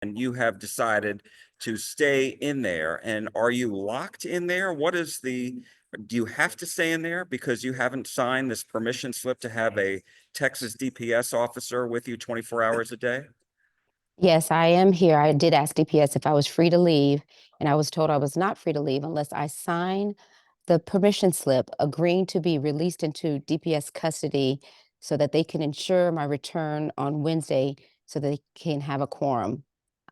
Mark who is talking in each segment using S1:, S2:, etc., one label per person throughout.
S1: you have decided to stay in there. And are you locked in there? Do you have to stay in there because you haven't signed this permission slip to have a Texas DPS officer with you 24 hours a day?
S2: Yes, I am here. I did ask DPS if I was free to leave, and I was told I was not free to leave unless I sign the permission slip agreeing to be released into DPS custody so that they can ensure my return on Wednesday so they can have a quorum.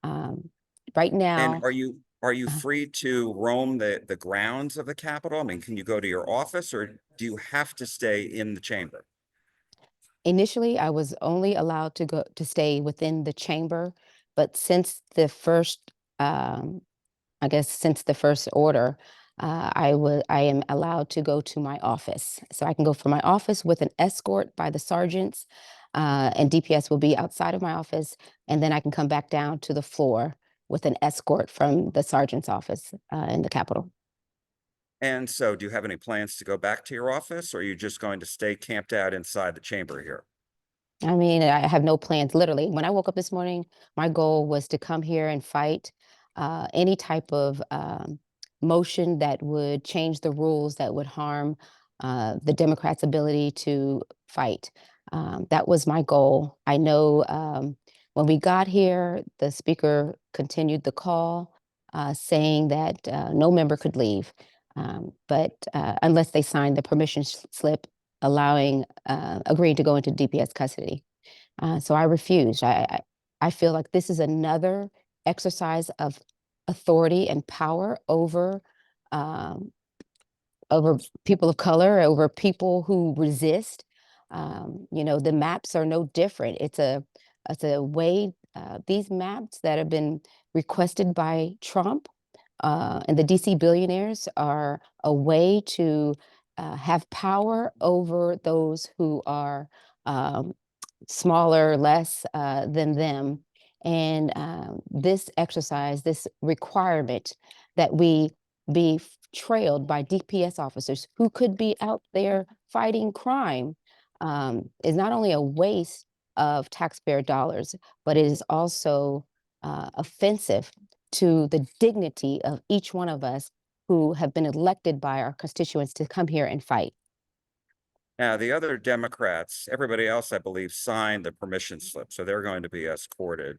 S2: Um, right
S1: And
S2: now,
S1: are you
S2: uh,
S1: free to roam the grounds of the Capitol? I mean, can you go to your office or do you have to stay in the chamber?
S2: initially I was only allowed to go to stay within the chamber, but since the first I guess since the first order, I am allowed to go to my office. So I can go from my office with an escort by the sergeants, and DPS will be outside of my office, and then I can come back down to the floor with an escort from the sergeant's office in the Capitol.
S1: And so do you have any plans to go back to your office or are you just going to stay camped out inside the chamber here?
S2: I mean, I have no plans. Literally, when I woke up this morning, my goal was to come here and fight any type of motion that would change the rules that would harm the Democrats' ability to fight. That was my goal. I know when we got here, the speaker continued the call, saying that no member could leave, but unless they signed the permission slip allowing agreeing to go into DPS custody. So I refused. I feel like this is another exercise of authority and power um, over people of color, over people who resist. The maps are no different. It's a way. These maps that have been requested by Trump and the DC billionaires are a way to have power over those who are um, smaller, less than them. And this exercise, this requirement that we be trailed by DPS officers who could be out there fighting crime is not only a waste of taxpayer dollars, but it is also offensive to the dignity of each one of us who have been elected by our constituents to come here and fight.
S1: Now, the other Democrats, everybody else, I believe, signed the permission slip, so they're going to be escorted.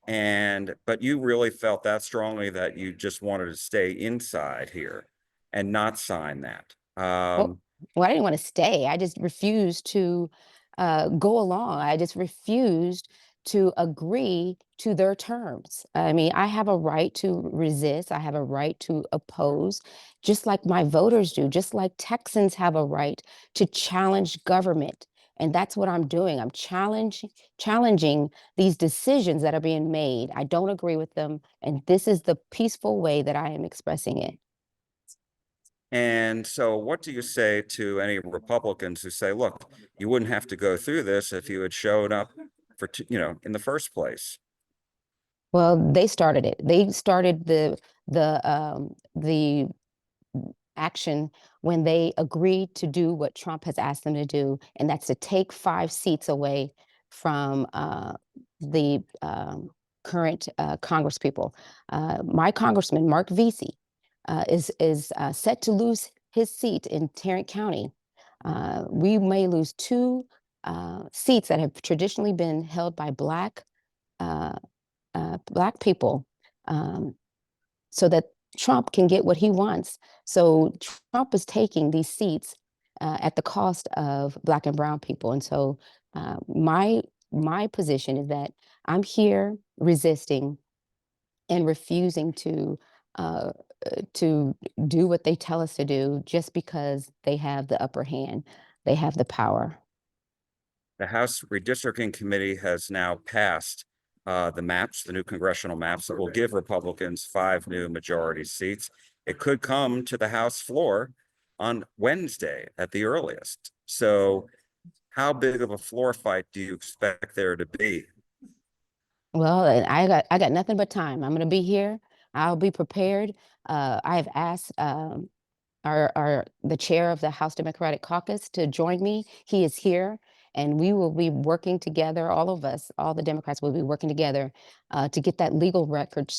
S1: But you really felt that strongly that you just wanted to stay inside here and not sign that.
S2: Well, well, I didn't want to stay. I just refused to go along. I just refused to agree to their terms. I mean, I have a right to resist. I have a right to oppose, just like my voters do, just like Texans have a right to challenge government. And that's what I'm doing. I'm challenging these decisions that are being made. I don't agree with them. And this is the peaceful way that I am expressing it.
S1: And so, what do you say to any Republicans who say, look, you wouldn't have to go through this if you had showed up in the first place?
S2: Well, they started it. They started the action when they agreed to do what Trump has asked them to do, and that's to take 5 seats away from the current Congress people. My congressman, Mark Vesey, is set to lose his seat in Tarrant County. We may lose two seats that have traditionally been held by uh, Black people, um, so that Trump can get what he wants. So Trump is taking these seats at the cost of Black and Brown people. And so my position is that I'm here resisting and refusing uh, to do what they tell us to do just because they have the upper hand. They have the power.
S1: The House Redistricting Committee has now passed the new congressional maps that will give Republicans 5 new majority seats. It could come to the House floor on Wednesday at the earliest. So, how big of a floor fight do you expect there to be?
S2: Well, and I got nothing but time. I'm going to be here. I'll be prepared. I have asked the chair of the House Democratic Caucus to join me. He is here, And we will be working together, all of us, all the Democrats will be working together to get that legal record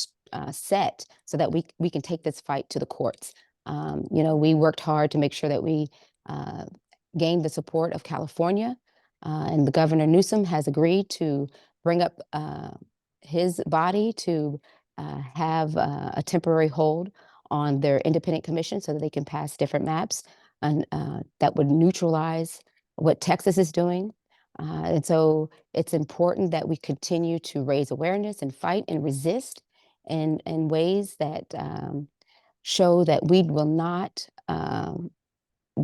S2: set so that we can take this fight to the courts. We worked hard to make sure that we uh, gained the support of California, and the Governor Newsom has agreed to bring up his body to have a temporary hold on their independent commission so that they can pass different maps and that would neutralize what Texas is doing. And so it's important that we continue to raise awareness and fight and resist in ways that show that we will not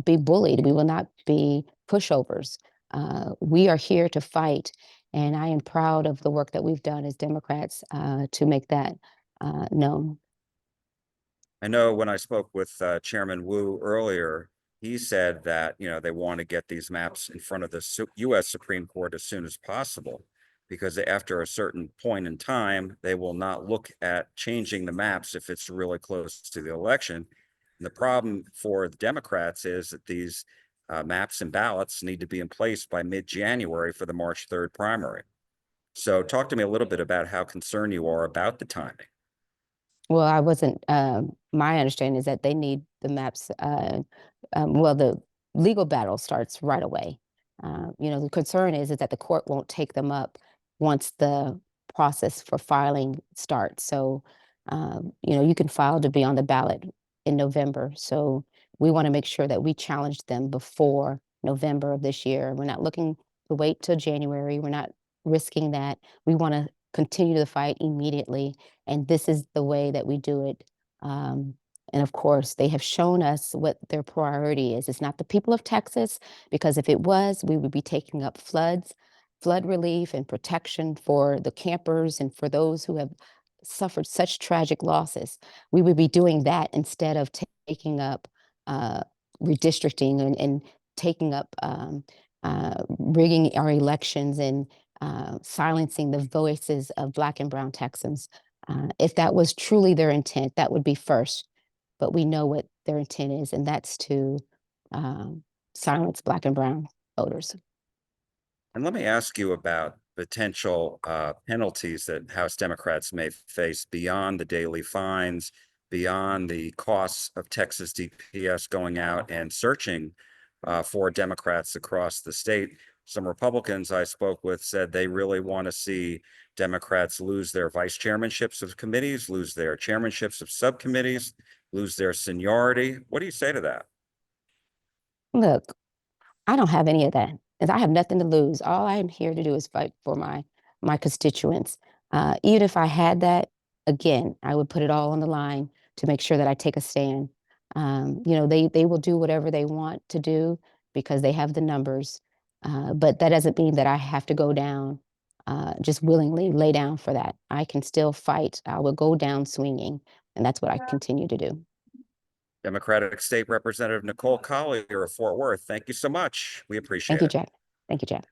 S2: be bullied. We will not be pushovers. We are here to fight, and I am proud of the work that we've done as Democrats to make that known.
S1: I know when I spoke with Chairman Wu earlier, he said that, they want to get these maps in front of the US Supreme Court as soon as possible, because after a certain point in time, they will not look at changing the maps if it's really close to the election. And the problem for the Democrats is that these maps and ballots need to be in place by mid-January for the March 3rd primary. So talk to me a little bit about how concerned you are about the timing.
S2: Well, I wasn't. My understanding is that they need the maps. Well, the legal battle starts right away. The concern is that the court won't take them up once the process for filing starts. So, you can file to be on the ballot in November. So we want to make sure that we challenge them before November of this year. We're not looking to wait till January. We're not risking that. We want to continue the fight immediately, and this is the way that we do it. Um, and of course, they have shown us what their priority is. It's not the people of Texas, because if it was, we would be taking up flood relief and protection for the campers and for those who have suffered such tragic losses. We would be doing that instead of taking up uh, redistricting and taking up rigging our elections and silencing the voices of Black and Brown Texans. If that was truly their intent, that would be first. But we know what their intent is, and that's to um, silence Black and Brown voters.
S1: And let me ask you about potential penalties that House Democrats may face beyond the daily fines, beyond the costs of Texas DPS going out and searching for Democrats across the state. Some Republicans I spoke with said they really want to see Democrats lose their vice chairmanships of committees, lose their chairmanships of subcommittees, lose their seniority. What do you say to that?
S2: Look, I don't have any of that, and I have nothing to lose. All I am here to do is fight for my constituents. Even if I had that, again, I would put it all on the line to make sure that I take a stand. They will do whatever they want to do because they have the numbers, but that doesn't mean that I have to go down just willingly lay down for that. I can still fight. I will go down swinging, and that's what I continue to do.
S1: Democratic State Representative Nicole Collier of Fort Worth. Thank you so much. We
S2: Thank
S1: appreciate
S2: you,
S1: it.
S2: Jack. Thank you, Jack.